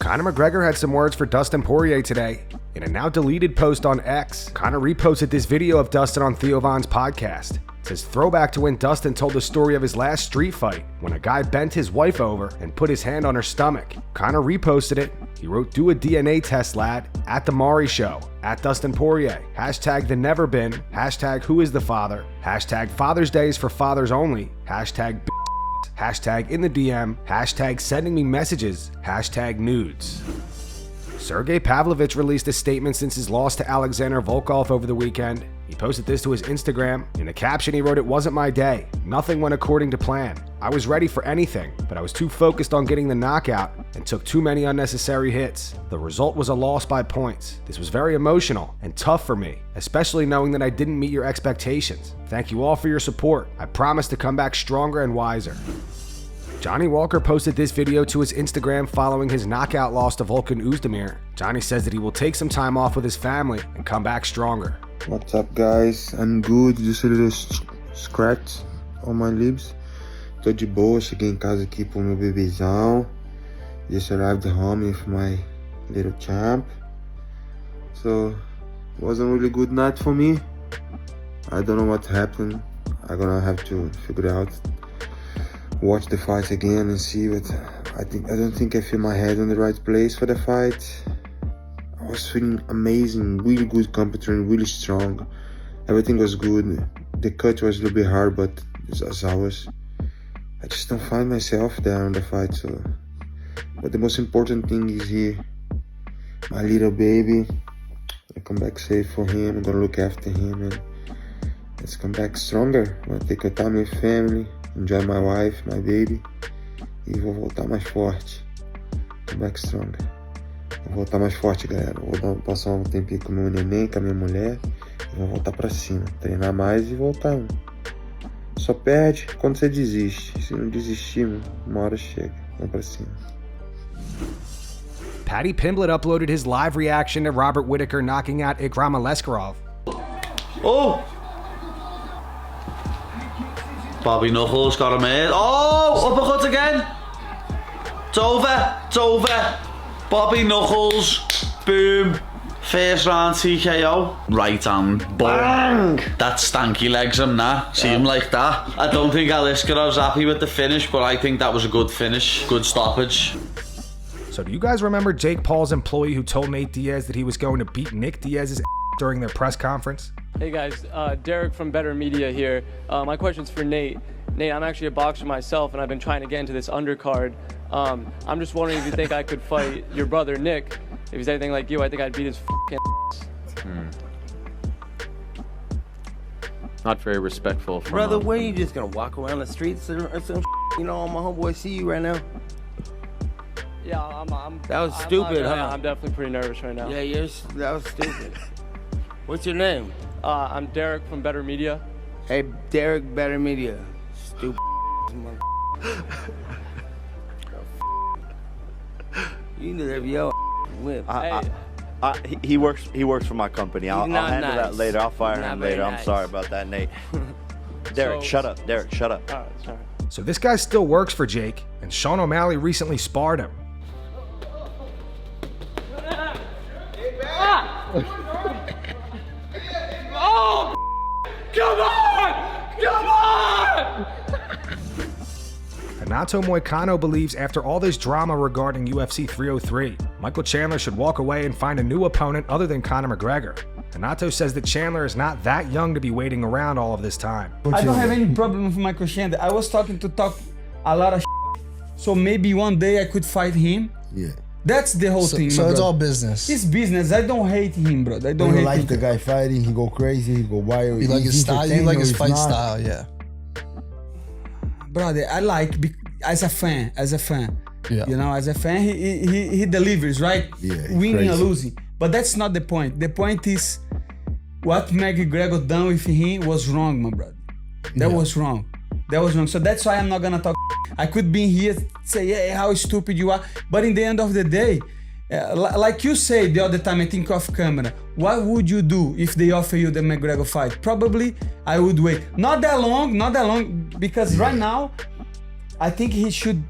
Conor McGregor had some words for Dustin Poirier today. In a now deleted post on X, Conor reposted this video of Dustin on Theo Von's podcast. It says, throwback to when Dustin told the story of his last street fight, when a guy bent his wife over and put his hand on her stomach. Conor reposted it. He wrote, do a DNA test, lad, at the Maury Show, at Dustin Poirier, hashtag the never been, hashtag who is the father, hashtag Father's Day is for fathers only, hashtag hashtag in the DM, hashtag sending me messages, hashtag nudes. Sergei Pavlovich released a statement since his loss to Alexander Volkov over the weekend. He posted this to his Instagram. In a caption, he wrote, "It wasn't my day. Nothing went according to plan. I was ready for anything, but I was too focused on getting the knockout and took too many unnecessary hits. The result was a loss by points. This was very emotional and tough for me, especially knowing that I didn't meet your expectations. Thank you all for your support. I promise to come back stronger and wiser." Johnny Walker posted this video to his Instagram following his knockout loss to Volkan Oezdemir. Johnny says that he will take some time off with his family and come back stronger. What's up, guys? I'm good, just a little scratch on my lips. Tô de boa, cheguei em casa aqui pro meu bebezão. Just arrived home with my little champ. So, it wasn't really good night for me. I don't know what happened. I'm gonna have to figure it out. Watch the fight again and see what I don't think I feel my head in the right place for the fight. I was feeling amazing, really good competitor, really strong. Everything was good. The cut was a little bit hard, but as always, I just don't find myself there in the fight. So, but the most important thing is here, my little baby. I come back safe for him. I'm gonna look after him and let's come back stronger. I'm gonna take a time with family. Enjoy my wife, my baby. E vou voltar mais forte. Come back stronger. Vou voltar mais forte, galera. Vou passar um tempinho com o meu neném, com a minha mulher. E vou voltar pra cima. Treinar mais e voltar. Só perde quando você desiste. Se não desistir, uma hora chega. Vamos pra cima. Paddy Pimblett uploaded his live reaction to Robert Whittaker knocking out Ikram Aliskerov. Oh! Bobby Knuckles got him in. Oh! Uppercut again! It's over! It's over! Bobby Knuckles. Boom. First round TKO. Right hand. Bang! That stanky legs him now. See him like that. I don't think Aliskerov's happy with the finish, but I think that was a good finish. Good stoppage. So do you guys remember Jake Paul's employee who told Nate Diaz that he was going to beat Nick Diaz's during their press conference? Hey guys, Derek from Better Media here. My question's for Nate. Nate, I'm actually a boxer myself and I've been trying to get into this undercard. I'm just wondering if you think I could fight your brother Nick. If he's anything like you, I think I'd beat his f***ing ass. Not very respectful. Brother, where you just gonna walk around the streets or some you know, my homeboy see you right now? Yeah, I'm That was stupid, huh? I'm definitely pretty nervous right now. Yeah, that was stupid. What's your name? I'm Derek from Better Media. Hey, Derek, Better Media. Stupid You need to have your whip. He works for my company. I'll handle that later. I'll fire him later. I'm sorry about that, Nate. Derek, shut up. Derek, shut up. All right, sorry. So this guy still works for Jake, and Sean O'Malley recently sparred him. Oh, come on! Come on! Renato Moicano believes after all this drama regarding UFC 303, Michael Chandler should walk away and find a new opponent other than Conor McGregor. Renato says that Chandler is not that young to be waiting around all of this time. I don't have any problem with Michael Chandler. I was talking a lot of so maybe one day I could fight him. Yeah. That's the whole thing. So it's brother. all business. It's business. I don't hate him, bro. I don't hate like him. the guy fighting. He go crazy. He go wild. You like his style. You like his fight not. style. Yeah. Brother, I like as a fan. Yeah. You know, as a fan, he delivers, right? Yeah. Winning crazy. or losing. But that's not the point. The point is what McGregor done with him was wrong, my brother. That was wrong. That was wrong. So that's why I'm not gonna talk. I could be here say, yeah, how stupid you are. But in the end of the day, like you said the other time, I think off camera, what would you do if they offer you the McGregor fight? Probably I would wait. Not that long, because right now, I think he should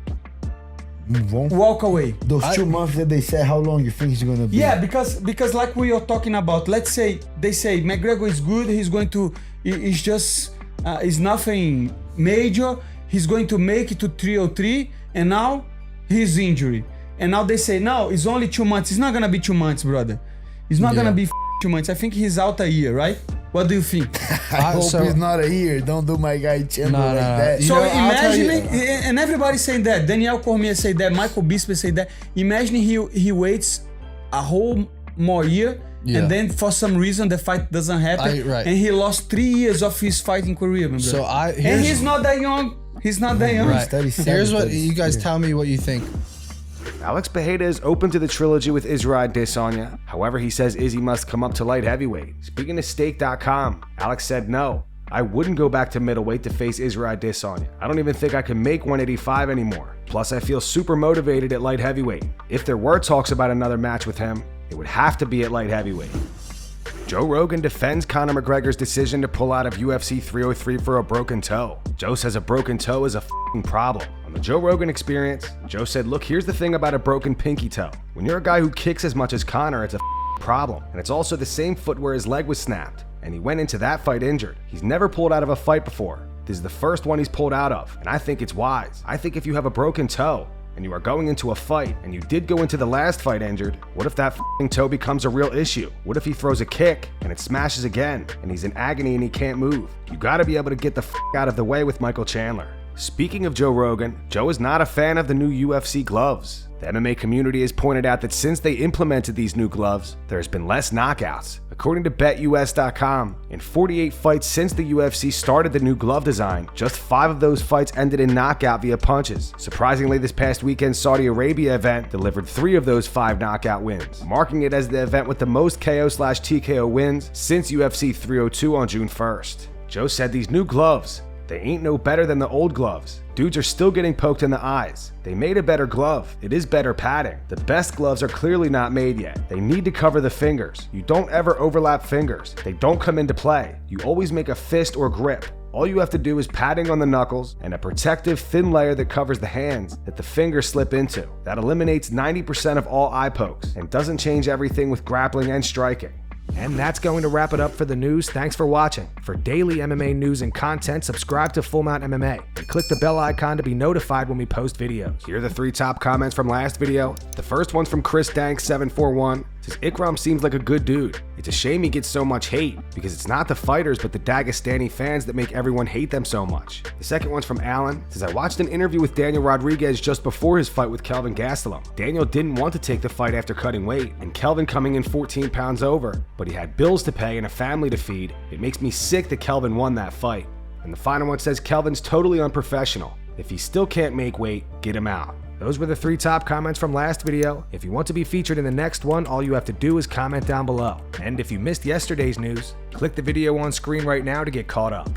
Move on. Walk away. Those 2 months that they said, how long you think it's gonna be? Yeah, because like we are talking about, let's say they say McGregor is good. He's going to. It's just. It's nothing major. He's going to make it to 303, and now he's injured. And now they say no, it's only 2 months. It's not gonna be 2 months, brother. It's not gonna be 2 months. I think he's out a year, right? What do you think? I hope it's not a year. Don't do my guy Chandler like that. So imagine, and everybody saying that. Daniel Cormier say that. Michael Bisping say that. Imagine he waits a whole more year, and then for some reason the fight doesn't happen, and he lost 3 years of his fighting career. So and he's not that young. He's not that young. Right. Here's what you guys tell me what you think. Alex Pereira is open to the trilogy with Israel Adesanya. However, he says Izzy must come up to light heavyweight. Speaking to Stake.com, Alex said no. I wouldn't go back to middleweight to face Israel Adesanya. I don't even think I can make 185 anymore. Plus, I feel super motivated at light heavyweight. If there were talks about another match with him, it would have to be at light heavyweight. Joe Rogan defends Conor McGregor's decision to pull out of UFC 303 for a broken toe. Joe says a broken toe is a f***ing problem. On the Joe Rogan Experience, Joe said, look, here's the thing about a broken pinky toe. When you're a guy who kicks as much as Conor, it's a f***ing problem. And it's also the same foot where his leg was snapped. And he went into that fight injured. He's never pulled out of a fight before. This is the first one he's pulled out of, and I think it's wise. I think if you have a broken toe, and you are going into a fight, and you did go into the last fight injured, what if that f***ing toe becomes a real issue? What if he throws a kick, and it smashes again, and he's in agony and he can't move? You gotta be able to get the f*** out of the way with Michael Chandler. Speaking of Joe Rogan, Joe is not a fan of the new UFC gloves. The MMA community has pointed out that since they implemented these new gloves, there's been less knockouts. According to BetUS.com, in 48 fights since the UFC started the new glove design, just 5 of those fights ended in knockout via punches. Surprisingly, this past weekend's Saudi Arabia event delivered 3 of those 5 knockout wins, marking it as the event with the most KO/TKO wins since UFC 302 on June 1st. Joe said these new gloves, they ain't no better than the old gloves. Dudes are still getting poked in the eyes. They made a better glove. It is better padding. The best gloves are clearly not made yet. They need to cover the fingers. You don't ever overlap fingers. They don't come into play. You always make a fist or grip. All you have to do is padding on the knuckles and a protective thin layer that covers the hands that the fingers slip into. That eliminates 90% of all eye pokes and doesn't change everything with grappling and striking. And that's going to wrap it up for the news. Thanks for watching. For daily MMA news and content, subscribe to Full Mount MMA and click the bell icon to be notified when we post videos. Here are the 3 top comments from last video. The first one's from Chris Dank 741. Says Ikram seems like a good dude. It's a shame he gets so much hate because it's not the fighters but the Dagestani fans that make everyone hate them so much. The second one's from Alan. Says I watched an interview with Daniel Rodriguez just before his fight with Kelvin Gastelum. Daniel didn't want to take the fight after cutting weight, and Kelvin coming in 14 pounds over, but he had bills to pay and a family to feed. It makes me sick that Kelvin won that fight. And the final one says Kelvin's totally unprofessional. If he still can't make weight, get him out. Those were the 3 top comments from last video. If you want to be featured in the next one, all you have to do is comment down below. And if you missed yesterday's news, click the video on screen right now to get caught up.